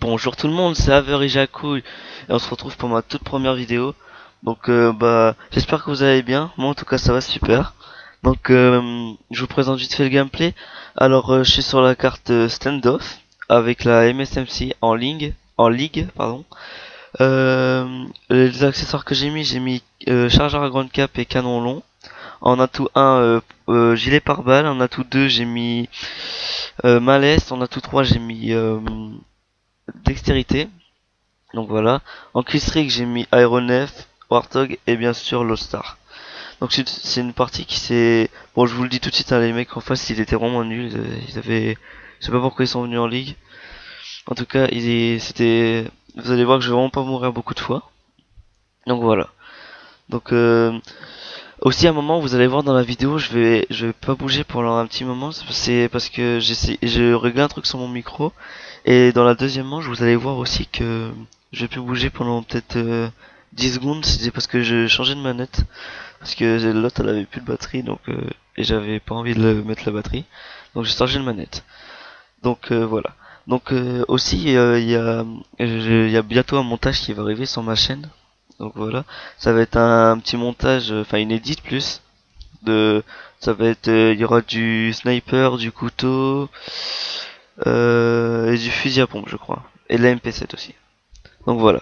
Bonjour tout le monde, c'est Avery et on se retrouve pour ma toute première vidéo. Donc j'espère que vous allez bien. Moi en tout cas ça va super. Donc je vous présente vite fait le gameplay. Alors je suis sur la carte Standoff avec la MSMC en ligue pardon. Les accessoires que j'ai mis chargeur à grande cap et canon long. En atout 1 gilet pare-balles, en atout 2 j'ai mis malaise, en atout 3 j'ai mis dextérité. Donc voilà. En Quick j'ai mis Aeronef, Warthog et bien sûr Lostar. Donc c'est une partie qui s'est... Bon, je vous le dis tout de suite, hein, les mecs en face, ils étaient vraiment nuls. Ils avaient... Je sais pas pourquoi ils sont venus en ligue. En tout cas, c'était... Vous allez voir que je vais vraiment pas mourir beaucoup de fois. Donc voilà. Donc aussi à un moment, vous allez voir dans la vidéo, je vais pas bouger pendant un petit moment. C'est parce que je réglé un truc sur mon micro. Et dans la deuxième manche, vous allez voir aussi que je vais plus bouger pendant peut-être 10 secondes. C'est parce que je changeais de manette. Parce que l'autre elle avait plus de batterie, donc et j'avais pas envie de mettre la batterie. Donc j'ai changé de manette. Donc voilà. Donc aussi il y a bientôt un montage qui va arriver sur ma chaîne. Donc voilà, ça va être un petit montage, enfin une edit plus de, ça va être, il y aura du sniper, du couteau et du fusil à pompe, je crois, et de la MP7 aussi. Donc voilà.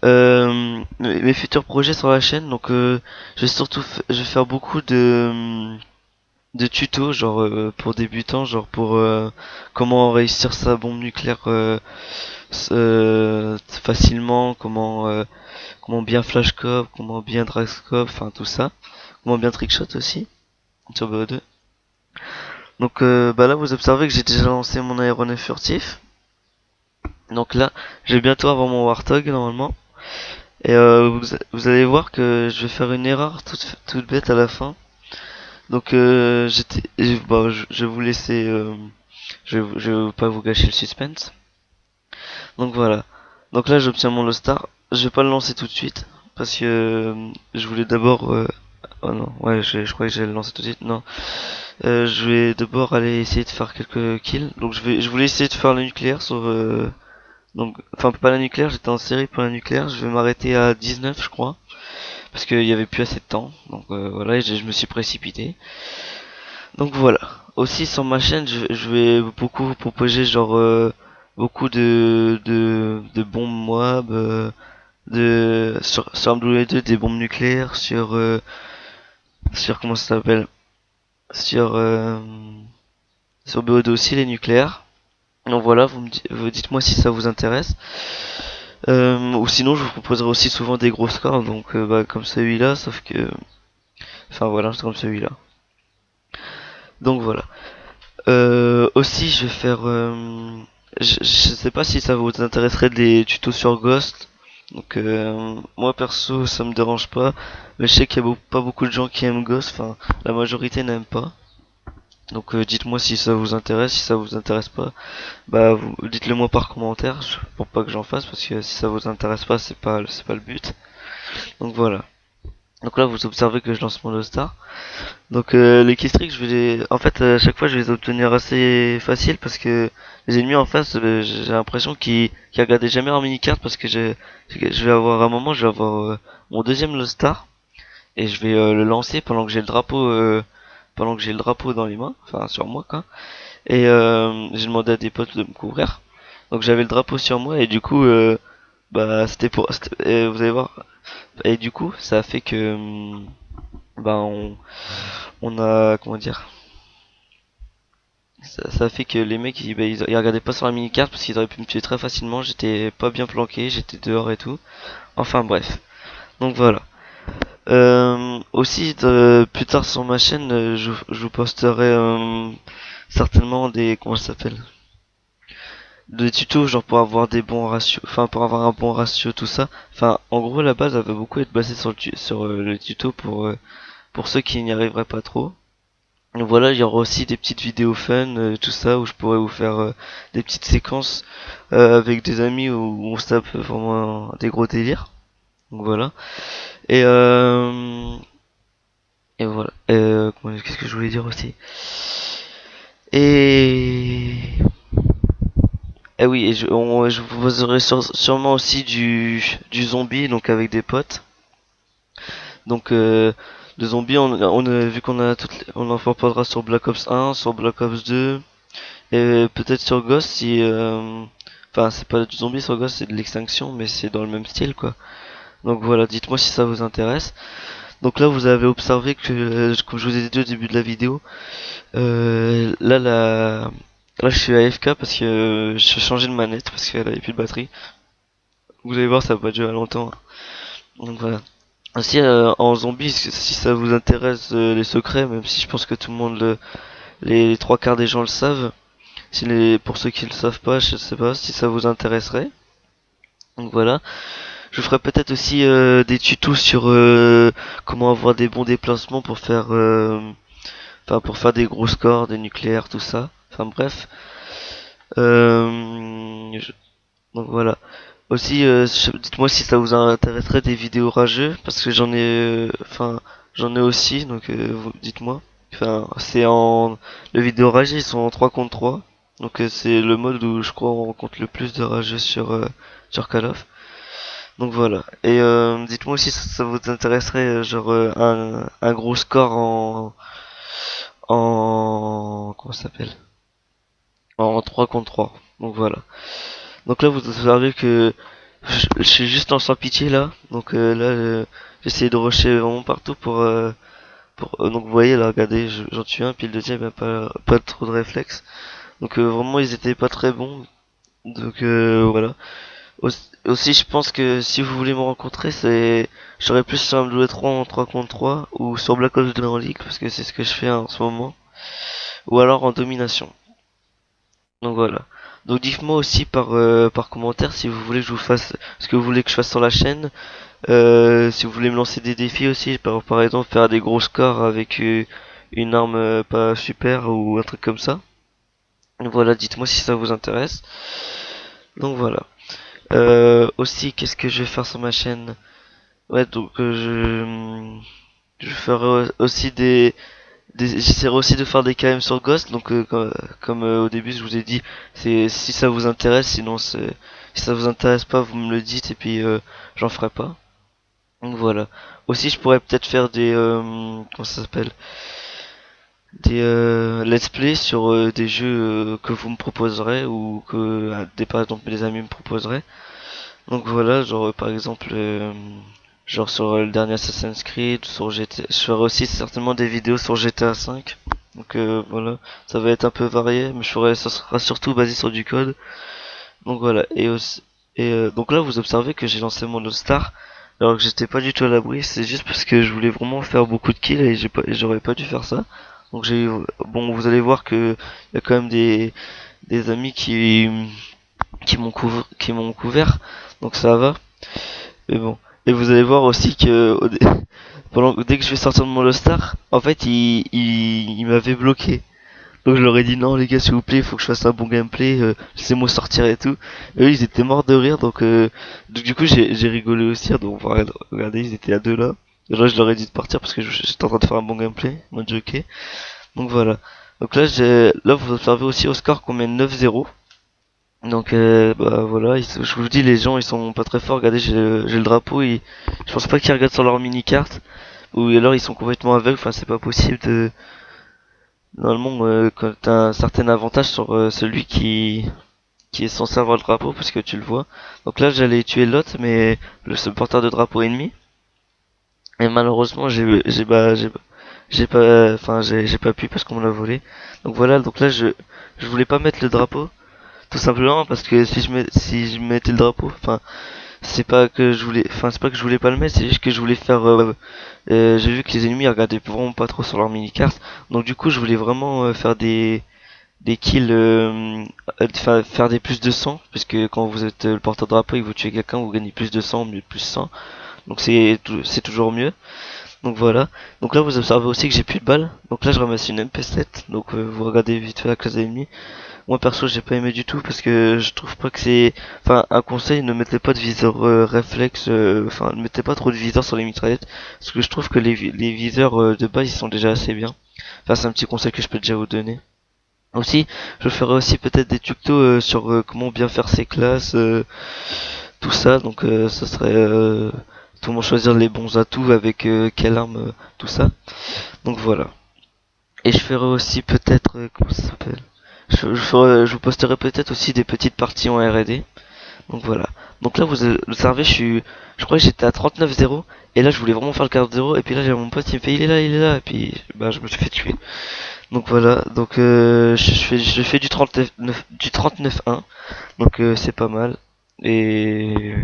Mes futurs projets sur la chaîne, donc je vais faire beaucoup de tutos, genre pour débutants, genre pour comment réussir sa bombe nucléaire facilement, comment bien flashcope, comment bien dragscope, enfin tout ça, comment bien trickshot aussi sur BO2. Donc là vous observez que j'ai déjà lancé mon aéronef furtif. Donc là je vais bientôt avoir mon Warthog normalement. Et vous allez voir que je vais faire une erreur toute bête à la fin. Donc je vais vous laisser, je vais pas vous gâcher le suspense. Donc voilà. Donc là j'obtiens mon Lost Star. Je vais pas le lancer tout de suite parce que je voulais d'abord. Oh non, ouais, je crois que j'allais le lancer tout de suite. Non, je vais d'abord aller essayer de faire quelques kills. Donc je voulais essayer de faire le nucléaire sur. Donc, enfin pas la nucléaire. J'étais en série pour la nucléaire. Je vais m'arrêter à 19, je crois, parce qu'il y avait plus assez de temps. Donc voilà, et je me suis précipité. Donc voilà. Aussi sur ma chaîne, je vais beaucoup proposer genre beaucoup de bombes Moab, sur MW2 des bombes nucléaires, sur comment ça s'appelle, sur sur BO2 aussi les nucléaires. Donc voilà, vous dites-moi si ça vous intéresse. Ou sinon, je vous proposerai aussi souvent des gros scores, donc comme celui-là, sauf que, enfin voilà, c'est comme celui-là. Donc voilà. Aussi, je vais faire. Je sais pas si ça vous intéresserait des tutos sur Ghost. Donc moi perso, ça me dérange pas. Mais je sais qu'il y a pas beaucoup de gens qui aiment Ghost. Enfin, la majorité n'aime pas. Donc dites-moi si ça vous intéresse. Si ça vous intéresse pas, bah dites-le moi par commentaire pour pas que j'en fasse, parce que si ça vous intéresse pas, c'est pas le but. Donc voilà. Donc là, vous observez que je lance mon All-Star. Donc les killstreaks, en fait à chaque fois je vais les obtenir assez facile parce que les ennemis en face, j'ai l'impression qu'ils regardaient jamais leur mini-carte, parce que je vais avoir un moment, je vais avoir mon deuxième Lost Star et je vais le lancer pendant que j'ai le drapeau dans les mains, enfin sur moi quoi. Et j'ai demandé à des potes de me couvrir. Donc j'avais le drapeau sur moi et du coup vous allez voir, et du coup ça a fait que bah on a, comment dire, ça fait que les mecs ils regardaient pas sur la mini-carte parce qu'ils auraient pu me tuer très facilement. J'étais pas bien planqué, j'étais dehors et tout. Enfin bref. Donc voilà. Aussi plus tard sur ma chaîne, je vous posterai certainement des, comment ça s'appelle, des tutos genre pour avoir des bons ratios, enfin pour avoir un bon ratio tout ça. Enfin en gros la base elle va beaucoup être basée sur le tuto pour ceux qui n'y arriveraient pas trop. Donc voilà, il y aura aussi des petites vidéos fun, tout ça, où je pourrais vous faire des petites séquences avec des amis où on se tape vraiment des gros délires. Donc voilà. Et voilà. Qu'est-ce que je voulais dire aussi? Et Eh oui, et je vous proposerai sûrement aussi du zombie, donc avec des potes. Donc le zombie, vu qu'on a on en proposera sur Black Ops 1, sur Black Ops 2, et peut-être sur Ghost si... Enfin, c'est pas du zombie sur Ghost, c'est de l'extinction, mais c'est dans le même style, quoi. Donc voilà, dites-moi si ça vous intéresse. Donc là, vous avez observé que, comme je vous ai dit au début de la vidéo, là, je suis AFK parce que j'ai changé de manette parce qu'elle avait plus de batterie. Vous allez voir, ça va pas durer longtemps. Donc voilà. Ainsi, en zombie, si ça vous intéresse les secrets, même si je pense que tout le monde, les trois quarts des gens le savent, pour ceux qui le savent pas, je sais pas si ça vous intéresserait. Donc voilà. Je ferai peut-être aussi des tutos sur comment avoir des bons déplacements pour faire, pour faire des gros scores, des nucléaires, tout ça. Enfin bref. Je- Donc voilà. Aussi, dites-moi si ça vous intéresserait des vidéos rageux, parce que j'en ai aussi, donc dites-moi. Enfin, c'est en, le vidéo rageux, ils sont en 3 contre 3. Donc c'est le mode où je crois on rencontre le plus de rageux sur Call of. Donc voilà. Et dites-moi aussi si ça vous intéresserait, un gros score comment ça s'appelle? En 3 contre 3. Donc voilà. Donc là, vous observez que je suis juste en sans pitié là. Donc là, j'essaie de rusher vraiment partout donc vous voyez là, regardez, j'en tue un, puis le deuxième, il a pas trop de réflexes. Donc vraiment, ils étaient pas très bons. Donc voilà. Aussi, je pense que si vous voulez me rencontrer, j'aurais plus sur MW3 en 3 contre 3 ou sur Black Ops 2 en Ligue parce que c'est ce que je fais en ce moment. Ou alors en domination. Donc voilà. Donc dites-moi aussi par commentaire si vous voulez que je vous fasse ce que vous voulez que je fasse sur la chaîne. Si vous voulez me lancer des défis aussi, par exemple faire des gros scores avec une arme pas super ou un truc comme ça. Donc voilà, dites-moi si ça vous intéresse. Donc voilà. Aussi, qu'est-ce que je vais faire sur ma chaîne? Ouais, donc je ferai aussi j'essaierai aussi de faire des KM sur Ghost, donc comme au début je vous ai dit, c'est si ça vous intéresse, sinon si ça vous intéresse pas, vous me le dites et puis j'en ferai pas. Donc voilà. Aussi je pourrais peut-être faire des comment ça s'appelle? Des let's play sur des jeux que vous me proposerez ou que par exemple des amis me proposeraient. Donc voilà, genre par exemple genre sur le dernier Assassin's Creed, sur GTA, je ferai aussi certainement des vidéos sur GTA 5. Donc voilà, ça va être un peu varié, mais ça sera surtout basé sur du code. Donc voilà, donc là vous observez que j'ai lancé mon All Star alors que j'étais pas du tout à l'abri, c'est juste parce que je voulais vraiment faire beaucoup de kills et j'aurais pas dû faire ça. Donc bon, vous allez voir que il y a quand même des amis qui m'ont couvert, donc ça va. Mais bon. Et vous allez voir aussi que dès que je vais sortir de mon All Star, en fait, il m'avait bloqué. Donc je leur ai dit non les gars s'il vous plaît, il faut que je fasse un bon gameplay, laissez-moi sortir et tout. Et eux ils étaient morts de rire donc du coup j'ai rigolé aussi, donc regardez ils étaient à deux là. Et là je leur ai dit de partir parce que j'étais en train de faire un bon gameplay, mode jockey. Donc voilà. Donc là vous observez aussi au score qu'on mène 9-0. Donc bah voilà, je vous dis les gens ils sont pas très forts, regardez j'ai le drapeau, je pense pas qu'ils regardent sur leur mini carte ou alors ils sont complètement aveugles, enfin c'est pas possible de normalement quand t'as un certain avantage sur celui qui est censé avoir le drapeau parce que tu le vois. Donc là j'allais tuer l'autre mais ce porteur de drapeau ennemi et malheureusement j'ai pas pu parce qu'on me l'a volé. Donc voilà, donc là je voulais pas mettre le drapeau tout simplement parce que si je mettais le drapeau, c'est pas que je voulais pas le mettre, c'est juste que je voulais faire j'ai vu que les ennemis regardaient vraiment pas trop sur leur mini carte. Donc du coup, je voulais vraiment faire des kills faire des plus de 100 puisque quand vous êtes le porteur drapeau et que vous tuez quelqu'un, vous gagnez plus de 100, mais plus 100. Donc c'est toujours mieux. Donc voilà. Donc là vous observez aussi que j'ai plus de balles. Donc là je ramasse une MP7. Donc vous regardez vite fait la classe ennemie. Moi perso j'ai pas aimé du tout parce que je trouve pas que c'est un conseil, ne mettez pas de viseur réflexe, ne mettez pas trop de viseurs sur les mitraillettes parce que je trouve que les viseurs de base ils sont déjà assez bien. Enfin c'est un petit conseil que je peux déjà vous donner. Aussi, je ferai aussi peut-être des tutos sur comment bien faire ses classes, tout ça. Donc, ça serait comment choisir les bons atouts avec quelle arme, tout ça. Donc voilà. Et je ferai aussi peut-être comment ça s'appelle. Je vous posterai peut-être aussi des petites parties en R&D. Donc voilà. Donc là, vous observez, je crois que j'étais à 39-0. Et là, je voulais vraiment faire le 40-0. Et puis là, j'ai mon pote, il me fait, il est là, il est là. Et puis, bah, je me suis fait tuer. Donc voilà. Donc, je fais du 39, du 39-1. Donc, c'est pas mal. Et